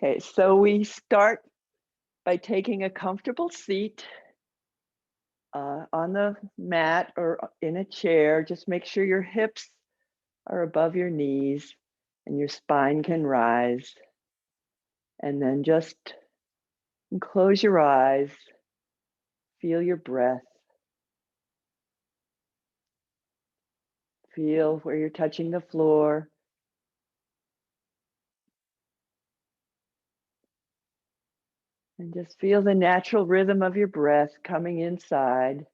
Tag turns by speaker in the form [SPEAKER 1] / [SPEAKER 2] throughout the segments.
[SPEAKER 1] Okay, so we start by taking a comfortable seat on the mat or in a chair. Just make sure your hips are above your knees and your spine can rise. And then just close your eyes, feel your breath, feel where you're touching the floor. And just feel the natural rhythm of your breath coming inside,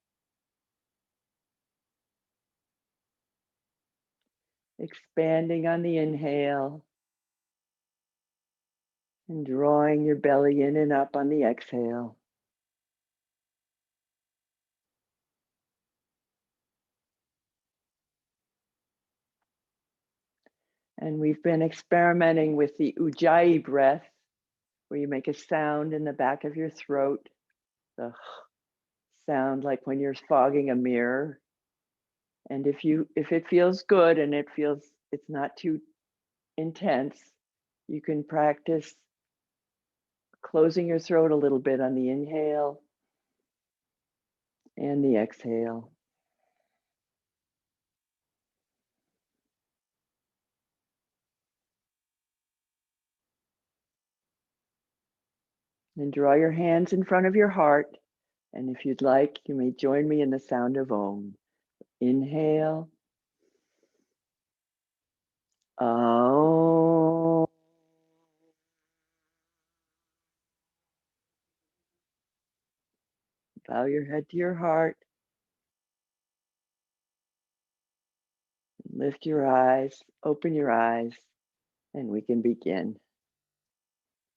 [SPEAKER 1] expanding on the inhale, and drawing your belly in and up on the exhale. And we've been experimenting with the Ujjayi breath, where you make a sound in the back of your throat, the sound like when you're fogging a mirror. And if it feels good and it's not too intense, you can practice closing your throat a little bit on the inhale and the exhale. And draw your hands in front of your heart. And if you'd like, you may join me in the sound of Om. Inhale. Om. Bow your head to your heart. Lift your eyes, open your eyes, and we can begin.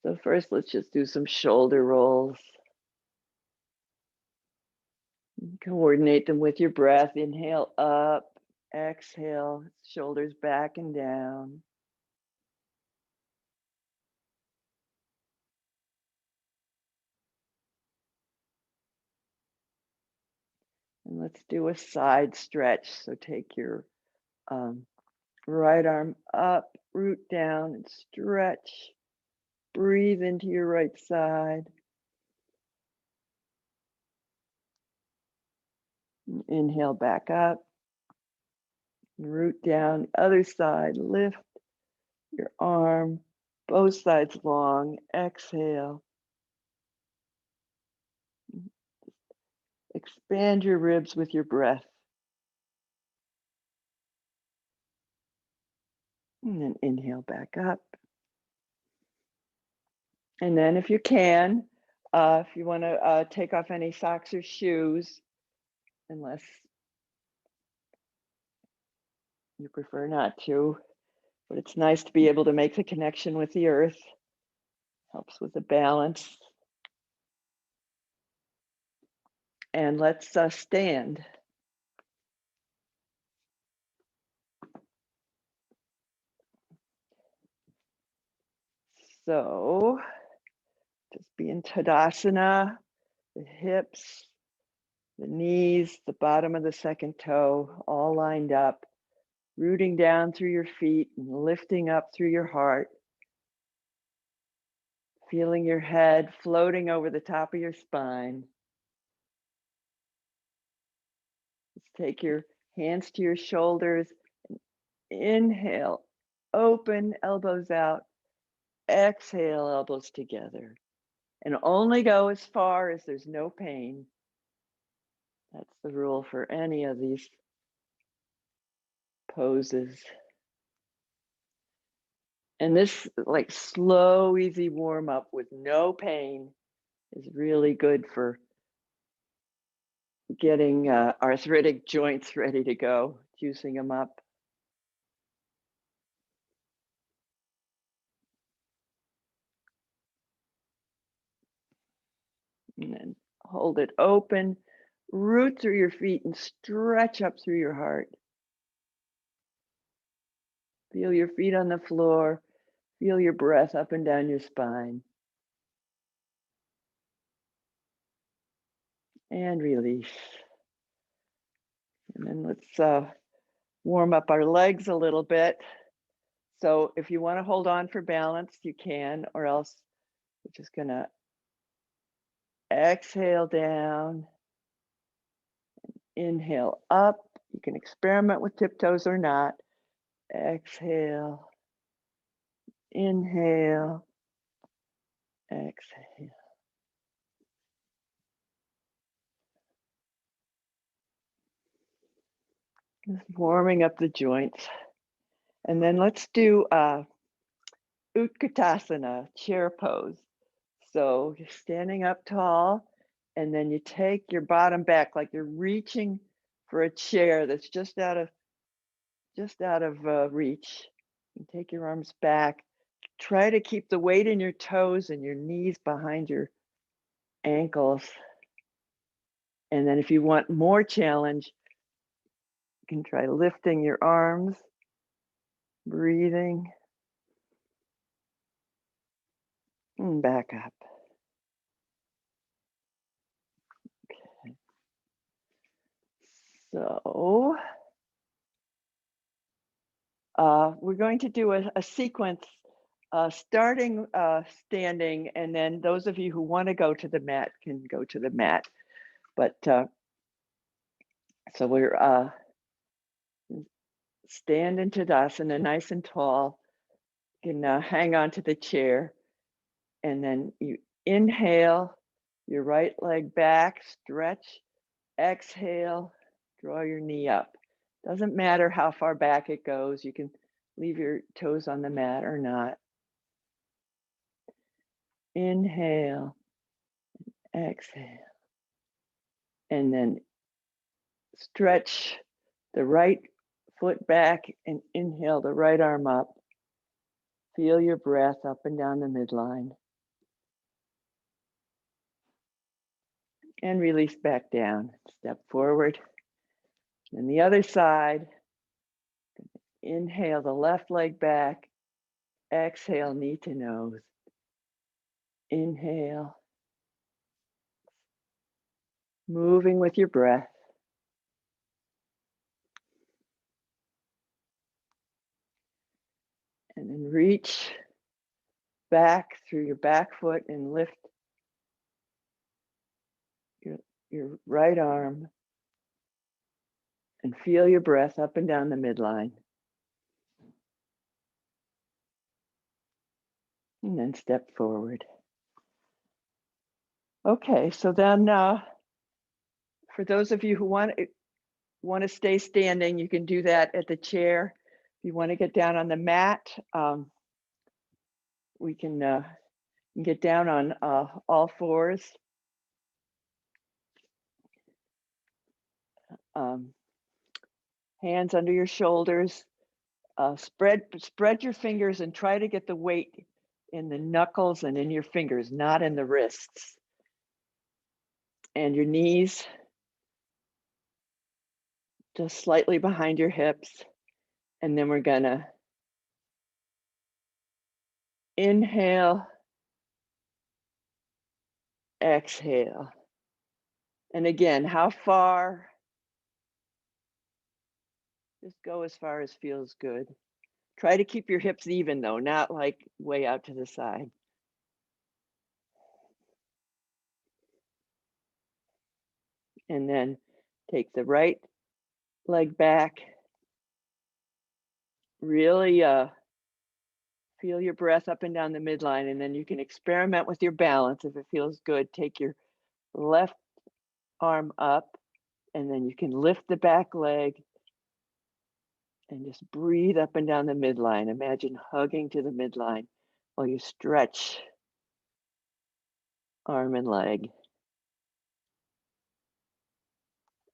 [SPEAKER 1] So first, let's just do some shoulder rolls. Coordinate them with your breath. Inhale up, exhale, shoulders back and down. And let's do a side stretch. So take your right arm up, root down, and stretch. Breathe into your right side. Inhale back up. Root down, other side. Lift your arm, both sides long. Exhale. Expand your ribs with your breath. And then inhale back up. And then if you can, if you want to take off any socks or shoes, unless you prefer not to, but it's nice to be able to make the connection with the earth. Helps with the balance. And let's stand. So just be in Tadasana, the hips, the knees, the bottom of the second toe, all lined up, rooting down through your feet and lifting up through your heart. Feeling your head floating over the top of your spine. Let's take your hands to your shoulders. Inhale, open, elbows out. Exhale, elbows together. And only go as far as there's no pain. That's the rule for any of these poses. And this like slow, easy warm up with no pain is really good for getting arthritic joints ready to go, juicing them up. And then hold it open, root through your feet and stretch up through your heart. Feel your feet on the floor. Feel your breath up and down your spine. And release. And then let's warm up our legs a little bit. So if you want to hold on for balance, you can, or else we're just going to exhale down, inhale up. You can experiment with tiptoes or not. Exhale, inhale, exhale. Just warming up the joints. And then let's do Utketasana, chair pose. So you're standing up tall, and then you take your bottom back like you're reaching for a chair that's just out of reach. You take your arms back. Try to keep the weight in your toes and your knees behind your ankles. And then if you want more challenge, you can try lifting your arms, breathing, and back up. Okay. So we're going to do a sequence starting standing, and then those of you who want to go to the mat can go to the mat. But so we're stand in Tadasana nice and tall. You can hang on to the chair, and then you inhale your right leg back, stretch, exhale, draw your knee up. Doesn't matter how far back it goes. You can leave your toes on the mat or not. Inhale, exhale, and then stretch the right foot back and inhale the right arm up. Feel your breath up and down the midline. And release back down. Step forward. And the other side. Inhale the left leg back. Exhale, knee to nose. Inhale. Moving with your breath. And then reach back through your back foot and lift your right arm. And feel your breath up and down the midline. And then step forward. Okay, so then for those of you who want to stay standing, you can do that at the chair. If you want to get down on the mat, we can get down on all fours. Hands under your shoulders. Spread your fingers and try to get the weight in the knuckles and in your fingers, not in the wrists. And your knees just slightly behind your hips. And then we're gonna inhale, exhale. And again, how far? Just go as far as feels good. Try to keep your hips even though, not like way out to the side. And then take the right leg back. Really feel your breath up and down the midline, and then you can experiment with your balance. If it feels good, take your left arm up, and then you can lift the back leg and just breathe up and down the midline. Imagine hugging to the midline while you stretch arm and leg.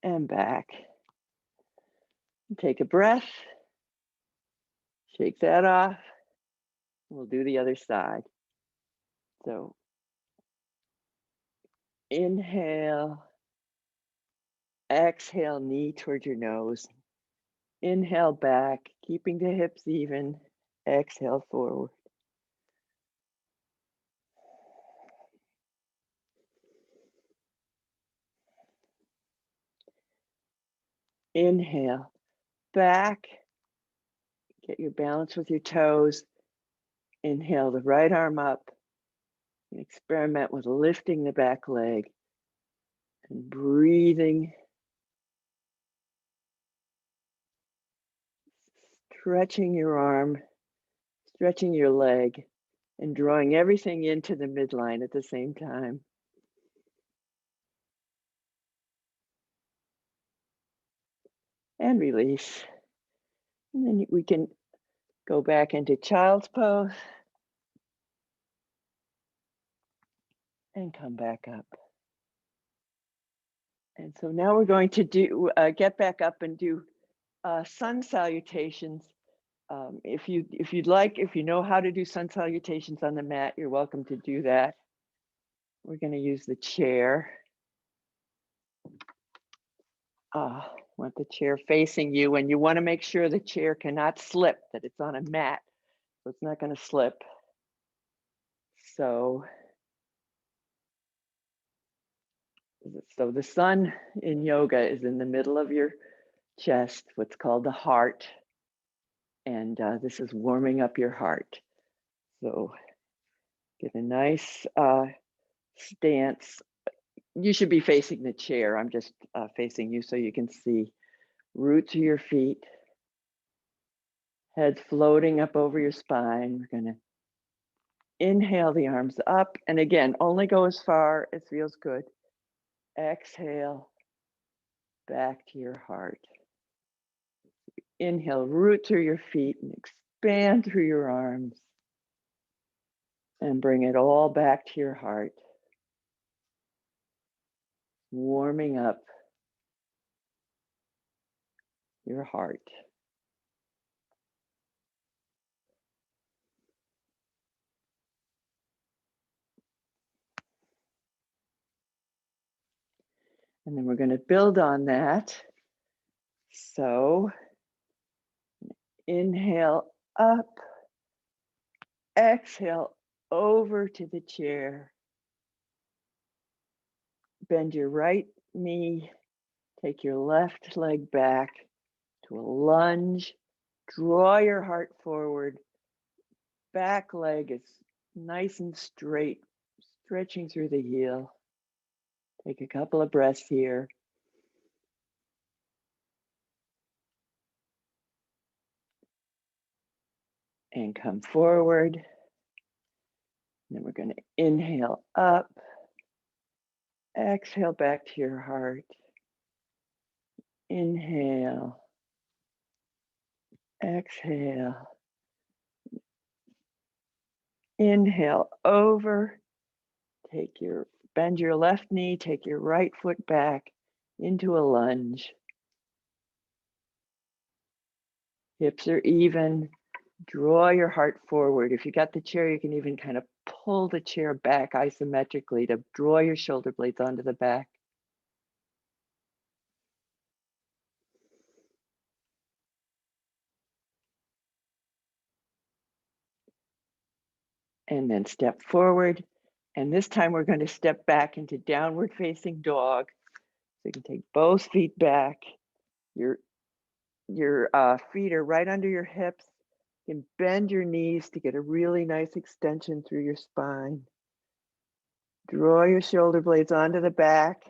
[SPEAKER 1] And back. Take a breath. Shake that off. We'll do the other side. So inhale, exhale, knee toward your nose. Inhale back, keeping the hips even. Exhale forward. Inhale back, Get your balance with your toes. Inhale the right arm up. And experiment with lifting the back leg and breathing. Stretching your arm, stretching your leg, and drawing everything into the midline at the same time. And release. And then we can go back into child's pose and come back up. And so now we're going to do get back up and do sun salutations. If you'd like, if you know how to do sun salutations on the mat, you're welcome to do that. We're going to use the chair. Want the chair facing you, and you want to make sure the chair cannot slip, that it's on a mat, so it's not going to slip. So the sun in yoga is in the middle of your chest, what's called the heart, and this is warming up your heart. So get a nice stance. You should be facing the chair. I'm just facing you so you can see. Roots of your feet, head floating up over your spine. We're going to inhale the arms up, and again, only go as far as feels good. Exhale, back to your heart. Inhale, root through your feet and expand through your arms. And bring it all back to your heart. Warming up your heart. And then we're going to build on that. So inhale up, exhale over to the chair. Bend your right knee, take your left leg back to a lunge. Draw your heart forward. Back leg is nice and straight, stretching through the heel. Take a couple of breaths here. And come forward. Then we're going to inhale up. Exhale back to your heart. Inhale. Exhale. Inhale over. Bend your left knee, take your right foot back into a lunge. Hips are even. Draw your heart forward. If you got the chair, you can even kind of pull the chair back isometrically to draw your shoulder blades onto the back. And then step forward. And this time we're going to step back into downward facing dog. So you can take both feet back. Your feet are right under your hips. You can bend your knees to get a really nice extension through your spine. Draw your shoulder blades onto the back.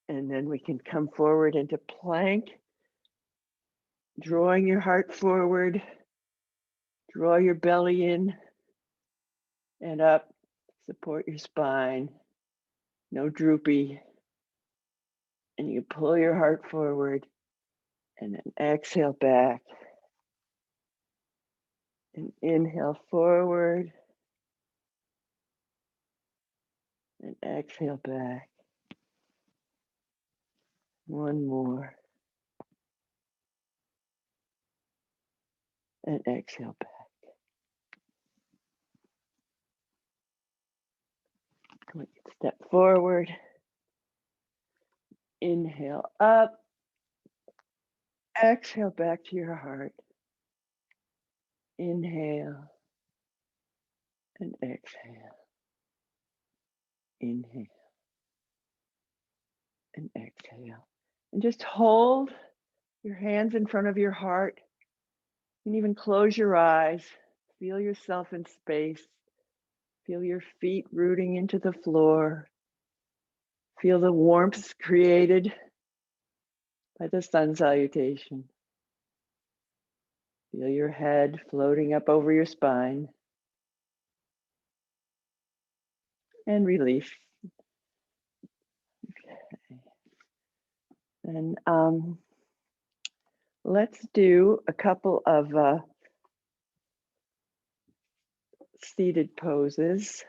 [SPEAKER 1] And then we can come forward into plank. Drawing your heart forward. Draw your belly in and up. Support your spine. No droopy. And you pull your heart forward and then exhale back. And inhale forward. And exhale back. One more. And exhale back. Step forward. Inhale up. Exhale back to your heart. Inhale and exhale. Inhale and exhale. And just hold your hands in front of your heart. You can even close your eyes. Feel yourself in space. Feel your feet rooting into the floor. Feel the warmth created by the sun salutation. Feel your head floating up over your spine. And release. Okay. And let's do a couple of seated poses.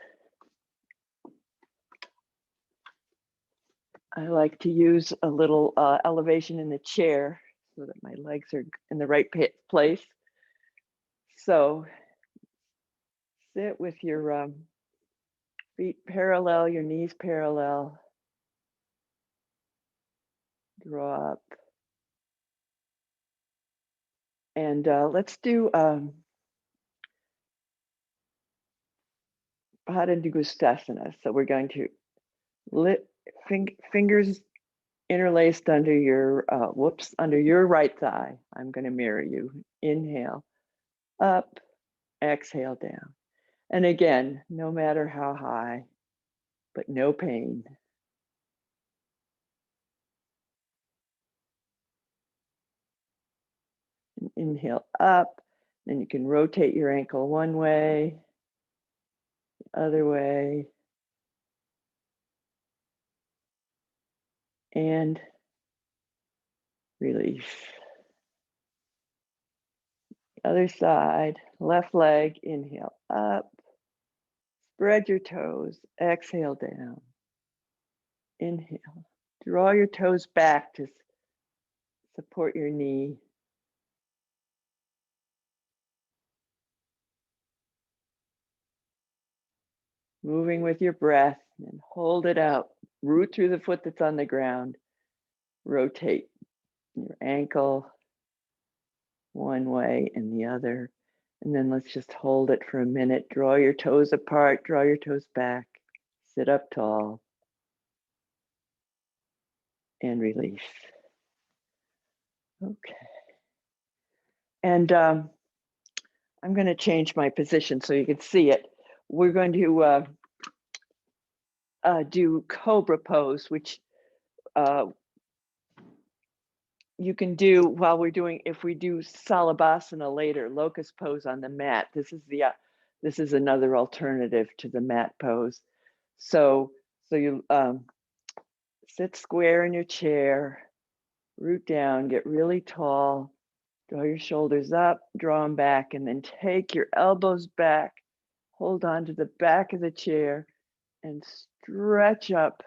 [SPEAKER 1] I like to use a little elevation in the chair so that my legs are in the right place. So sit with your feet parallel, your knees parallel. Draw up. And let's do Utketasana. So we're going to fingers interlaced under your, under your right thigh. I'm going to mirror you. Inhale, up, exhale, down. And again, no matter how high, but no pain. Inhale up, then you can rotate your ankle one way, the other way, and release. Other side, left leg, inhale up, spread your toes, exhale down. Inhale, draw your toes back to support your knee. Moving with your breath and hold it out. Root through the foot that's on the ground. Rotate your ankle one way and the other. And then let's just hold it for a minute. Draw your toes apart, draw your toes back. Sit up tall and release. Okay. And I'm going to change my position so you can see it. We're going to do Cobra pose, which you can do while we're doing, if we do Salabhasana later, locust pose on the mat. This is another alternative to the mat pose. So you sit square in your chair, root down, get really tall, draw your shoulders up, draw them back, and then take your elbows back, hold on to the back of the chair, and stretch up,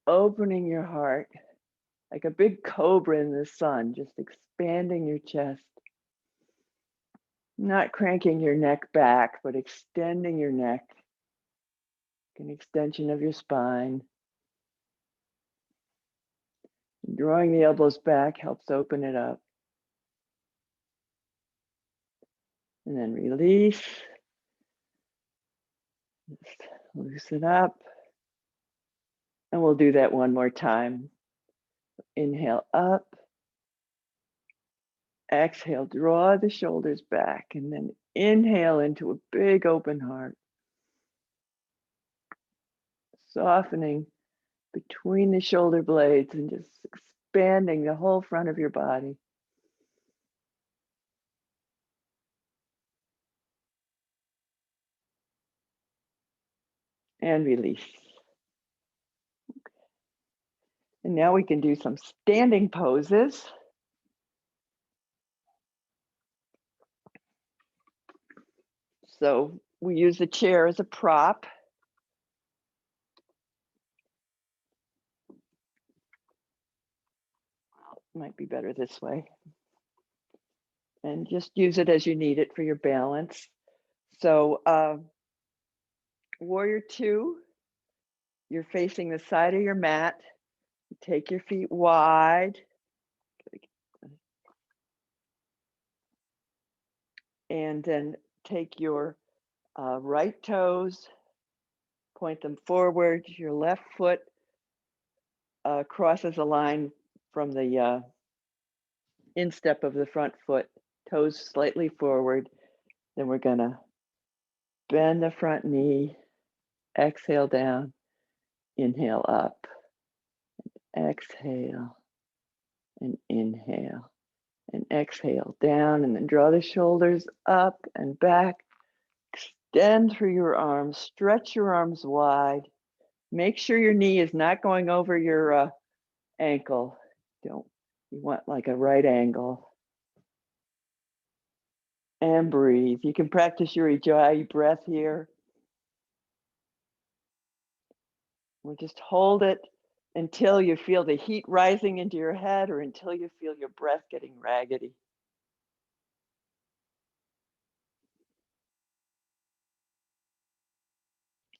[SPEAKER 1] opening your heart like a big cobra in the sun, just expanding your chest. Not cranking your neck back, but extending your neck, an extension of your spine. Drawing the elbows back helps open it up. And then release. Just loosen up. And we'll do that one more time. Inhale up. Exhale, draw the shoulders back, and then inhale into a big open heart. Softening between the shoulder blades and just expanding the whole front of your body. And release. And now we can do some standing poses. So we use the chair as a prop. Might be better this way. And just use it as you need it for your balance. So Warrior 2, you're facing the side of your mat. Take your feet wide. And then take your right toes, point them forward, your left foot crosses a line from the instep of the front foot, toes slightly forward. Then we're gonna bend the front knee, exhale down, inhale up, exhale, and inhale, and exhale down, and then draw the shoulders up and back. Extend through your arms, stretch your arms wide. Make sure your knee is not going over your ankle. You want like a right angle. And breathe. You can practice your Ujjayi breath here. Or just hold it until you feel the heat rising into your head or until you feel your breath getting raggedy.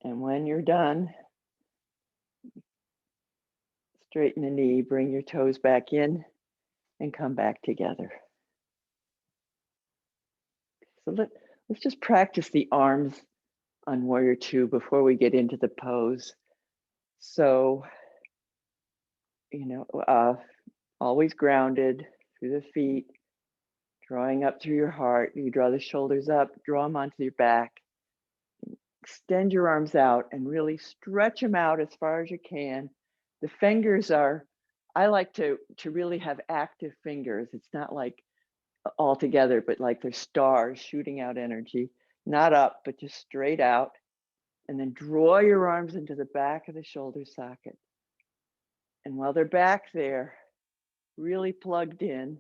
[SPEAKER 1] And when you're done, straighten the knee, bring your toes back in and come back together. So let's just practice the arms on Warrior Two before we get into the pose. So, always grounded through the feet, drawing up through your heart. You draw the shoulders up, draw them onto your back. Extend your arms out and really stretch them out as far as you can. The fingers I like to really have active fingers. It's not like all together, but like they're stars shooting out energy, not up, but just straight out. And then draw your arms into the back of the shoulder socket. And while they're back there, really plugged in,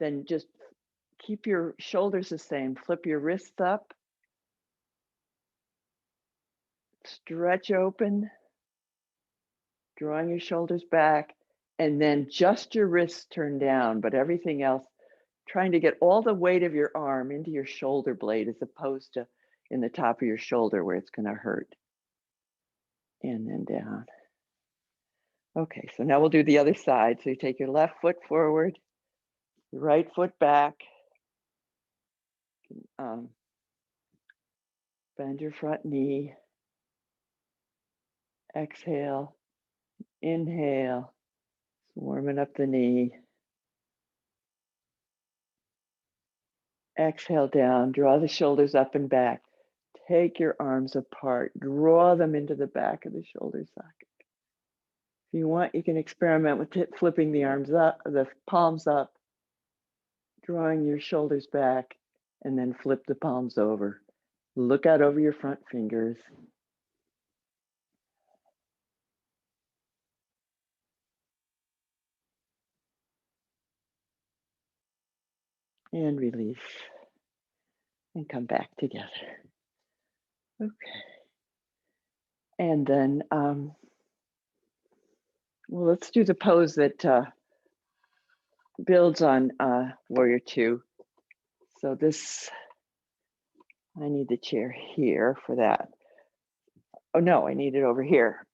[SPEAKER 1] then just keep your shoulders the same. Flip your wrists up, stretch open, drawing your shoulders back, and then just your wrists turn down, but everything else, trying to get all the weight of your arm into your shoulder blade as opposed to in the top of your shoulder where it's going to hurt. And then down. Okay, so now we'll do the other side. So you take your left foot forward, your right foot back, bend your front knee, exhale, inhale, warming up the knee. Exhale down, draw the shoulders up and back. Take your arms apart, draw them into the back of the shoulder socket. If you want, you can experiment with flipping the arms up, the palms up, drawing your shoulders back, and then flip the palms over. Look out over your front fingers. And release. And come back together. Okay. And then, well, let's do the pose that builds on Warrior Two. So this, I need the chair here for that. Oh no, I need it over here.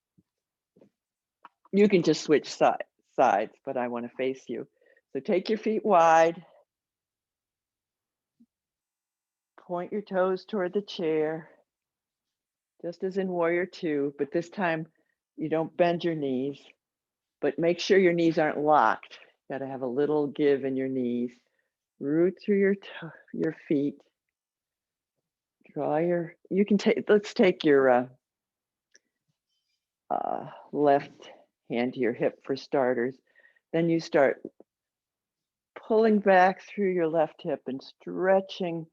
[SPEAKER 1] You can just switch sides, but I want to face you. So take your feet wide. Point your toes toward the chair, just as in Warrior Two, but this time you don't bend your knees, but make sure your knees aren't locked. You got to have a little give in your knees. Root through your feet. Draw you can take, let's take your left hand to your hip for starters. Then you start pulling back through your left hip and stretching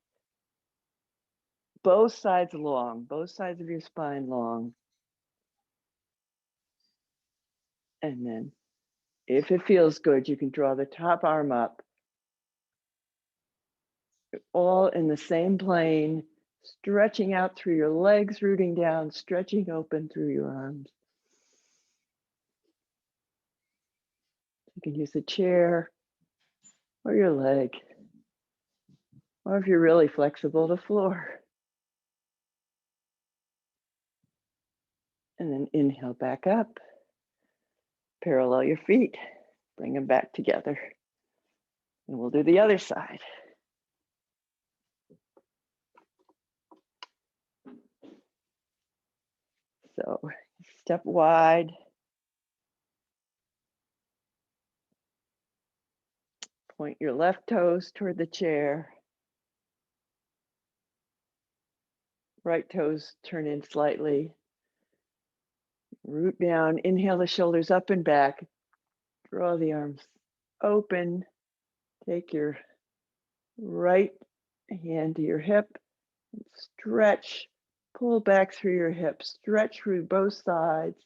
[SPEAKER 1] both sides long, both sides of your spine long. And then if it feels good, you can draw the top arm up, all in the same plane, stretching out through your legs, rooting down, stretching open through your arms. You can use a chair or your leg, or if you're really flexible, the floor. And then inhale back up, parallel your feet, bring them back together. And we'll do the other side. So step wide, Point your left toes toward the chair. Right toes turn in slightly. Root down, inhale the shoulders up and back. Draw the arms open. Take your right hand to your hip. Stretch, pull back through your hips. Stretch through both sides.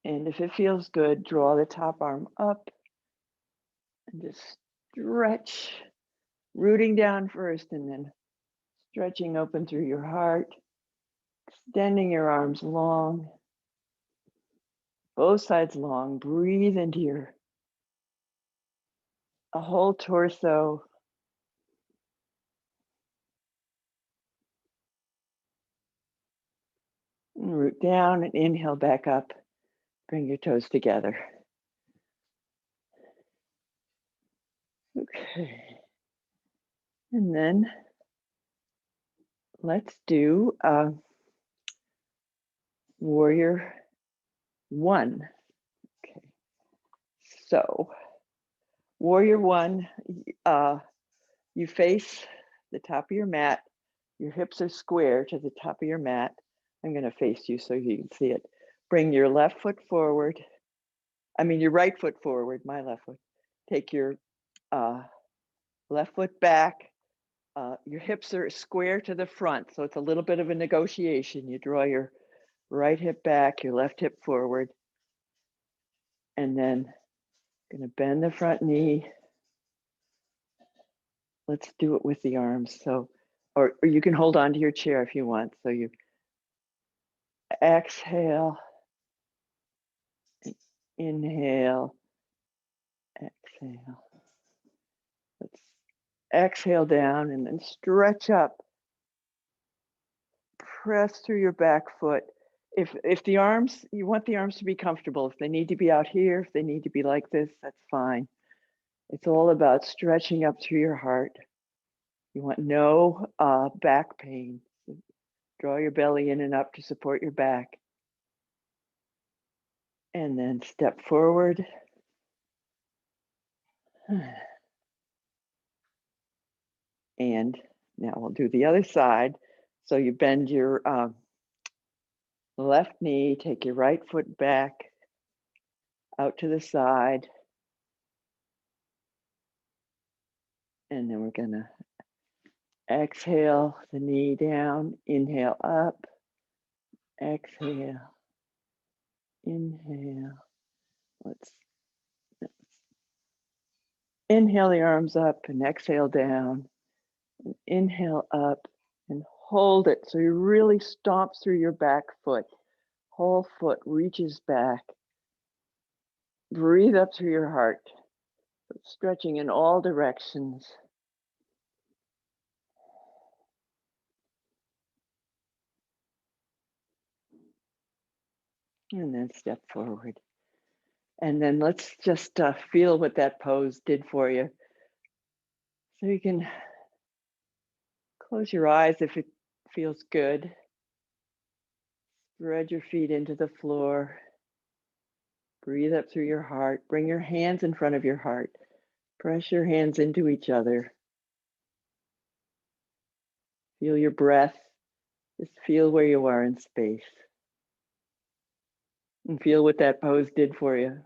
[SPEAKER 1] And if it feels good, draw the top arm up and just stretch, rooting down first and then stretching open through your heart, extending your arms long, both sides long. Breathe into your whole torso. And root down and inhale back up. Bring your toes together. Okay. And then let's do warrior one. Okay. So warrior one, you face the top of your mat. Your hips are square to the top of your mat. I'm going to face you so you can see it. Bring your left foot forward. Your right foot forward, my left foot. Take your left foot back. Your hips are square to the front, so it's a little bit of a negotiation. You draw your right hip back, your left hip forward, and then going to bend the front knee. Let's do it with the arms. So, or you can hold on to your chair if you want. So you exhale, inhale, exhale. Let's exhale down and then stretch up. Press through your back foot. If the arms, you want the arms to be comfortable. If they need to be out here, if they need to be like this, that's fine. It's all about stretching up through your heart. You want no back pain. Draw your belly in and up to support your back. And then step forward. And now we'll do the other side. So you bend your left knee, take your right foot back out to the side. And then we're gonna exhale the knee down, inhale up, exhale, inhale. Let's inhale the arms up and exhale down. And inhale up and hold it. So you really stomp through your back foot. Whole foot reaches back. Breathe up through your heart, stretching in all directions. And then step forward. And then let's just feel what that pose did for you. So you can close your eyes if it feels good. Spread your feet into the floor. Breathe up through your heart. Bring your hands in front of your heart. Press your hands into each other. Feel your breath. Just feel where you are in space. And feel what that pose did for you.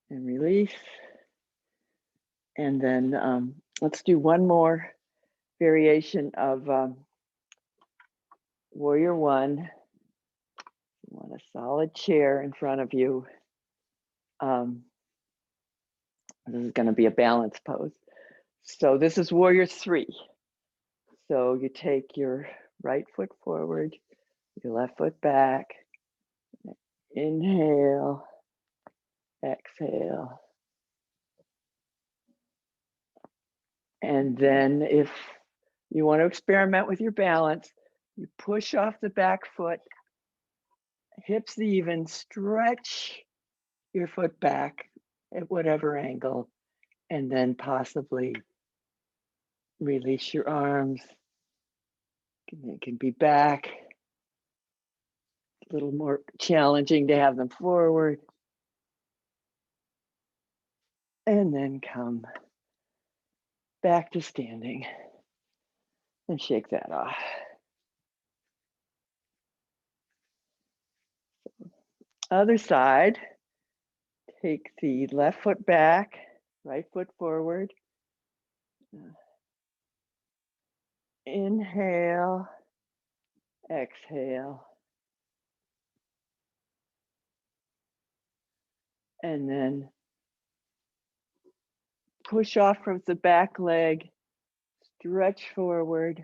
[SPEAKER 1] And release. And then let's do one more variation of warrior one. You want a solid chair in front of you. This is going to be a balance pose. So this is warrior three. So you take your right foot forward, your left foot back. Inhale, exhale. And then if you want to experiment with your balance, you push off the back foot, hips even, stretch your foot back at whatever angle, and then possibly release your arms. It can be back, a little more challenging to have them forward. And then come back to standing and shake that off. Other side, take the left foot back, right foot forward. Inhale, exhale. And then push off from the back leg, stretch forward,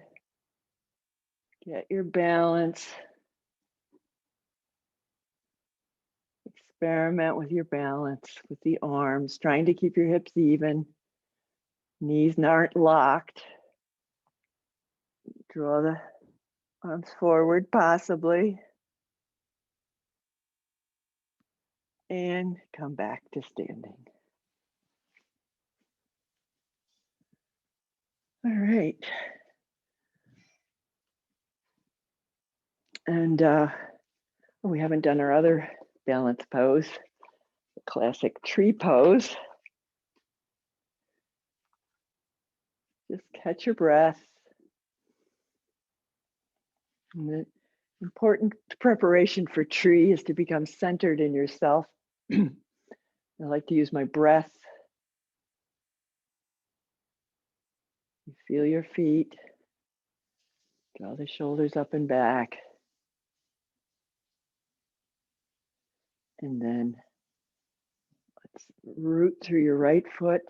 [SPEAKER 1] get your balance. Experiment with your balance with the arms, trying to keep your hips even. Knees aren't locked. Draw the arms forward, possibly. And come back to standing. All right. And we haven't done our other balance pose, the classic tree pose. Just catch your breath. And the important preparation for tree is to become centered in yourself. I like to use my breath. You feel your feet. Draw the shoulders up and back. And then let's root through your right foot.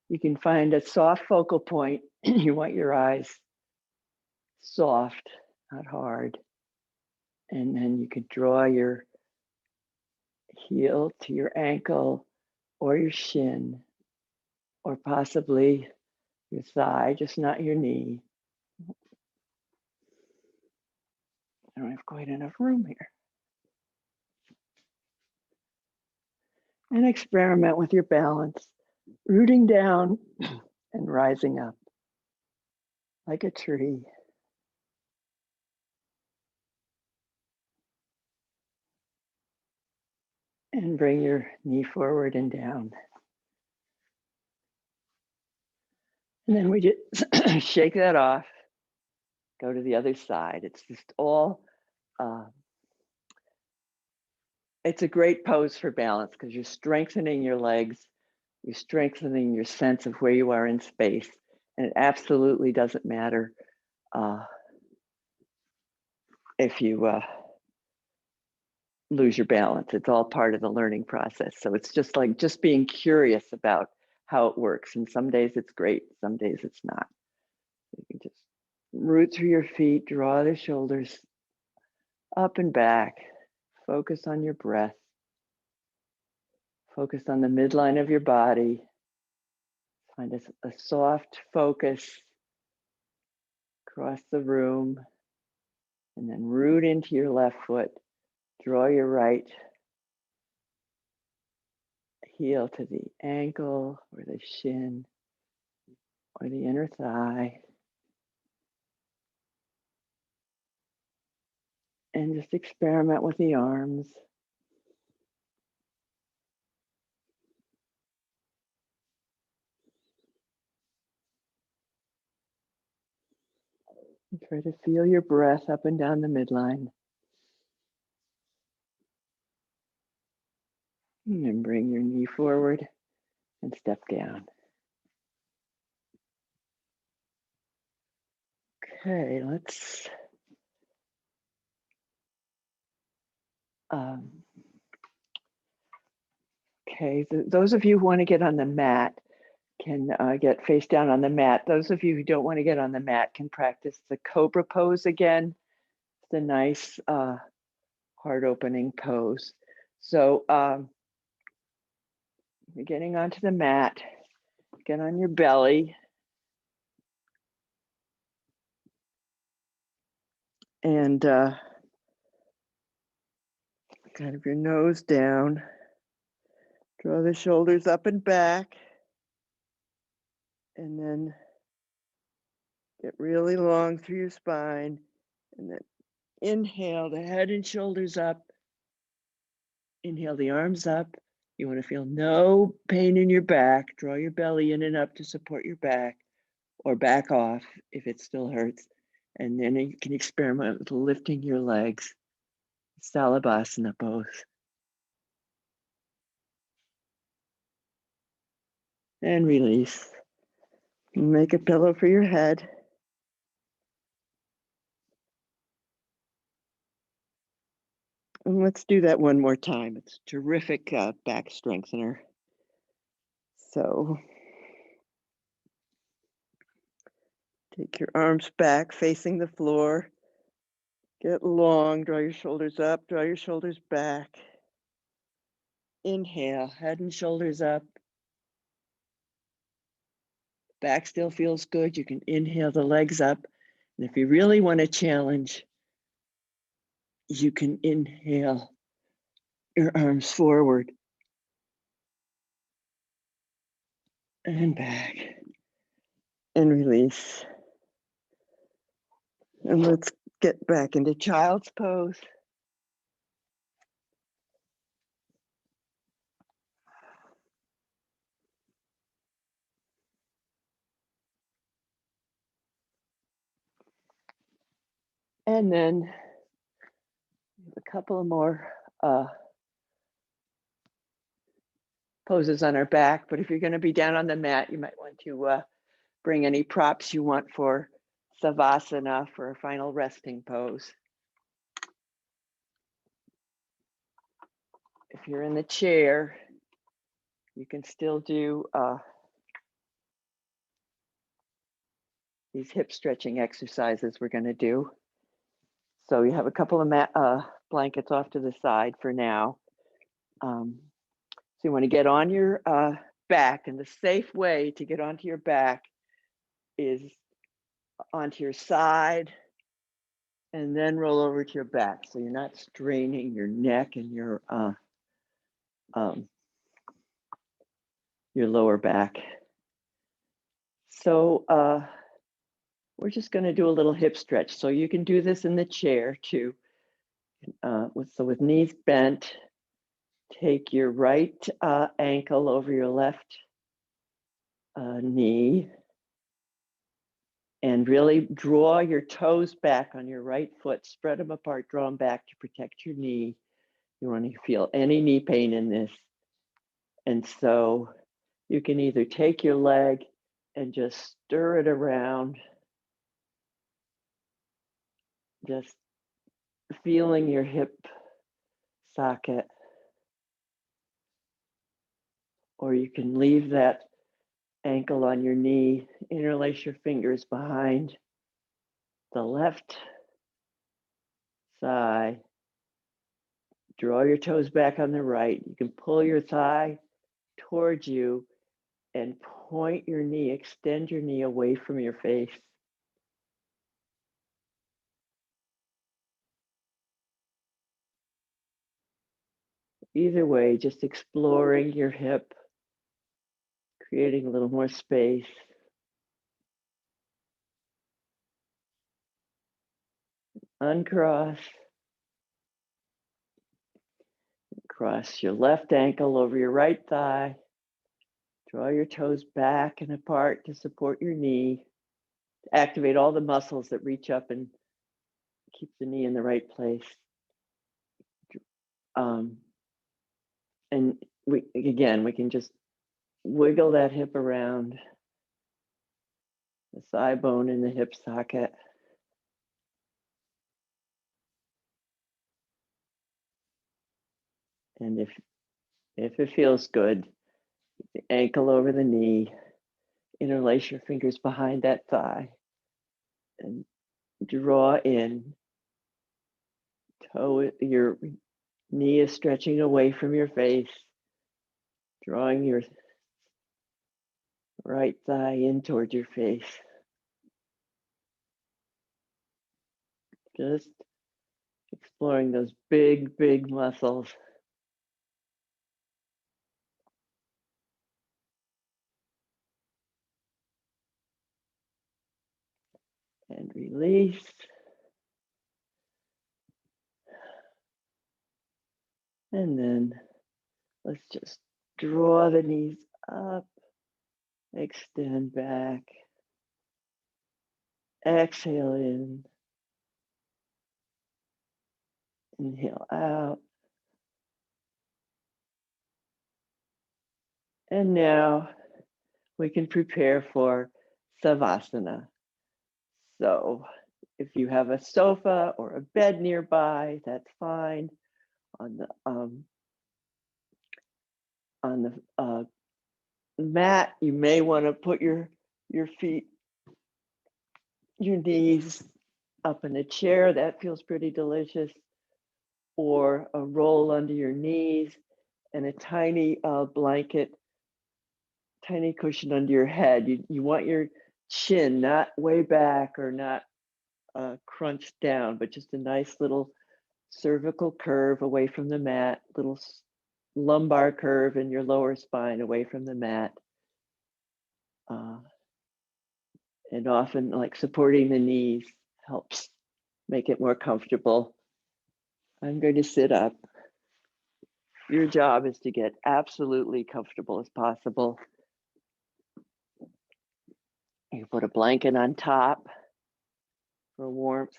[SPEAKER 1] You can find a soft focal point. You want your eyes soft, not hard. And then you could draw your heel to your ankle or your shin, or possibly your thigh, just not your knee. I don't have quite enough room here. And experiment with your balance, rooting down and rising up like a tree. And bring your knee forward and down. And then we just shake that off, go to the other side. It's just all, it's a great pose for balance because you're strengthening your legs, you're strengthening your sense of where you are in space. And it absolutely doesn't matter if you lose your balance. It's all part of the learning process. So it's just like just being curious about how it works. And some days it's great, some days it's not. You can just root through your feet, draw the shoulders up and back. Focus on your breath. Focus on the midline of your body. Find a soft focus across the room. And then root into your left foot. Draw your right heel to the ankle or the shin or the inner thigh. And just experiment with the arms. And try to feel your breath up and down the midline. And bring your knee forward and step down. Okay, let's okay, those of you who want to get on the mat can get face down on the mat. Those of you who don't want to get on the mat can practice the cobra pose again. It's a nice heart opening pose. So you're getting onto the mat, get on your belly. And kind of your nose down. Draw the shoulders up and back. And then get really long through your spine. And then Inhale the head and shoulders up. Inhale the arms up. You want to feel no pain in your back. Draw your belly in and up to support your back, or back off if it still hurts. And then you can experiment with lifting your legs. Salabhasana pose. And release. Make a pillow for your head. And let's do that one more time. It's a terrific back strengthener. So take your arms back, facing the floor. Get long, draw your shoulders up, draw your shoulders back. Inhale, head and shoulders up. Back still feels good. You can inhale the legs up. And if you really want to challenge, you can inhale your arms forward and back and release. And let's get back into child's pose. And then a couple of more poses on our back. But if you're going to be down on the mat, you might want to bring any props you want for Savasana, for a final resting pose. If you're in the chair, you can still do these hip stretching exercises we're going to do. So you have a couple of blankets off to the side for now. So you want to get on your back, and the safe way to get onto your back is onto your side and then roll over to your back. So you're not straining your neck and your lower back. So we're just going to do a little hip stretch. So you can do this in the chair too. So with knees bent, take your right ankle over your left knee and really draw your toes back on your right foot. Spread them apart, draw them back to protect your knee. You want to feel any knee pain in this. And so you can either take your leg and just stir it around, just feeling your hip socket, or you can leave that ankle on your knee, interlace your fingers behind the left thigh, draw your toes back on the right. You can pull your thigh towards you and point your knee, extend your knee away from your face. Either way, just exploring your hip, creating a little more space. Uncross. Cross your left ankle over your right thigh. Draw your toes back and apart to support your knee. Activate all the muscles that reach up and keep the knee in the right place. And we can just wiggle that hip around, the thigh bone in the hip socket. And if it feels good, the ankle over the knee, interlace your fingers behind that thigh and draw in. Your knee is stretching away from your face, drawing your right thigh in toward your face. Just exploring those big, big muscles. And release. And then let's just draw the knees up, extend back, exhale in, inhale out. And now we can prepare for Savasana. So if you have a sofa or a bed nearby, that's fine. On the mat, you may want to put your feet, your knees up in a chair. That feels pretty delicious. Or a roll under your knees and a tiny blanket, tiny cushion under your head. You want your chin not way back or not crunched down, but just a nice little cervical curve away from the mat, little lumbar curve in your lower spine away from the mat. And often, like supporting the knees helps make it more comfortable. I'm going to sit up. Your job is to get absolutely comfortable as possible. You put a blanket on top for warmth.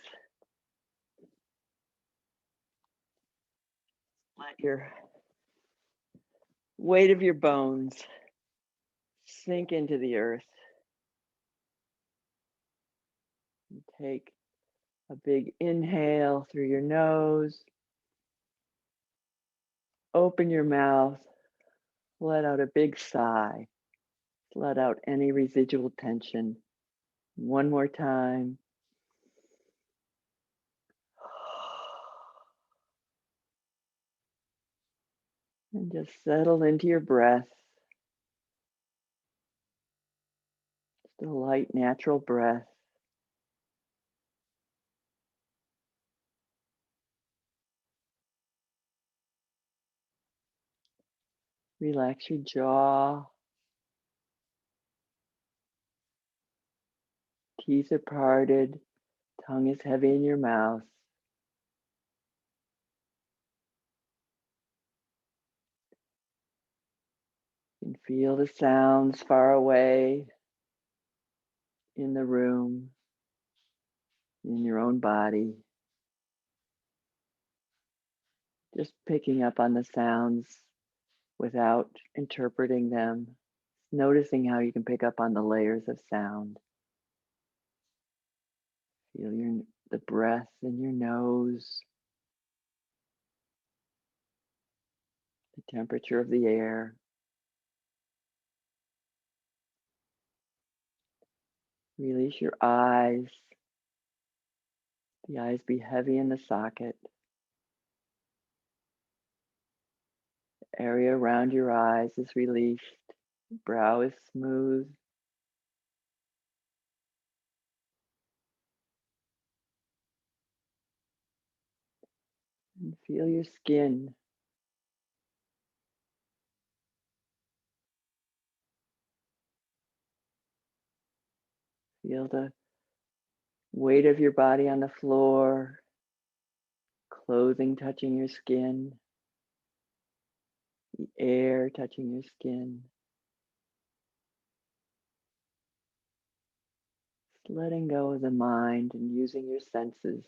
[SPEAKER 1] Let your weight of your bones sink into the earth. You take a big inhale through your nose. Open your mouth. Let out a big sigh. Let out any residual tension. One more time. And just settle into your breath. Just a light, natural breath. Relax your jaw. Teeth are parted. Tongue is heavy in your mouth. You can feel the sounds far away in the room, in your own body. Just picking up on the sounds without interpreting them. Noticing how you can pick up on the layers of sound. Feel the breath in your nose, the temperature of the air. Release your eyes. The eyes be heavy in the socket. The area around your eyes is released. Brow is smooth. And feel your skin. Feel the weight of your body on the floor, clothing touching your skin, the air touching your skin. Just letting go of the mind and using your senses.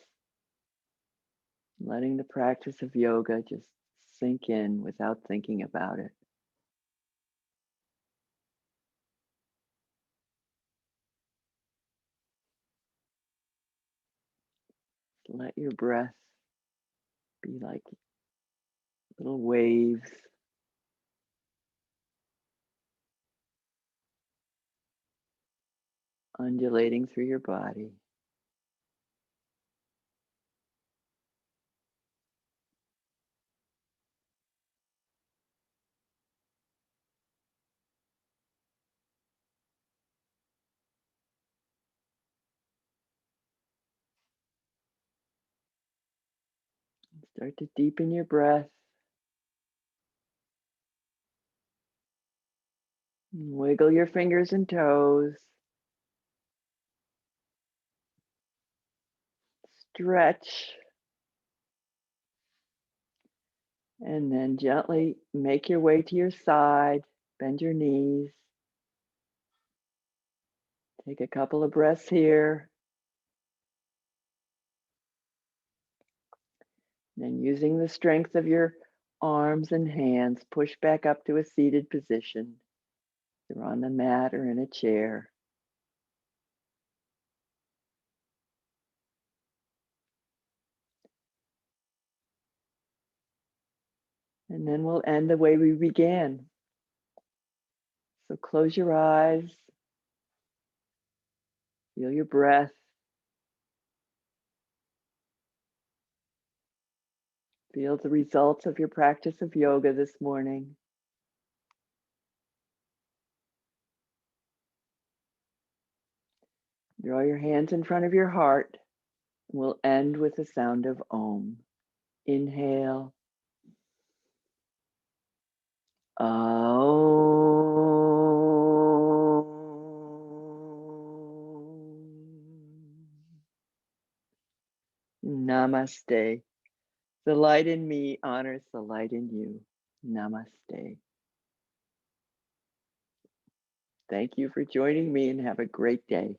[SPEAKER 1] Letting the practice of yoga just sink in without thinking about it. Let your breath be like little waves undulating through your body. Start to deepen your breath. Wiggle your fingers and toes. Stretch. And then gently make your way to your side, bend your knees, take a couple of breaths here. Then using the strength of your arms and hands, push back up to a seated position. You're on the mat or in a chair. And then we'll end the way we began. So close your eyes, feel your breath, feel the results of your practice of yoga this morning. Draw your hands in front of your heart. We'll end with the sound of Om. Inhale. Namaste. The light in me honors the light in you. Namaste. Thank you for joining me and have a great day.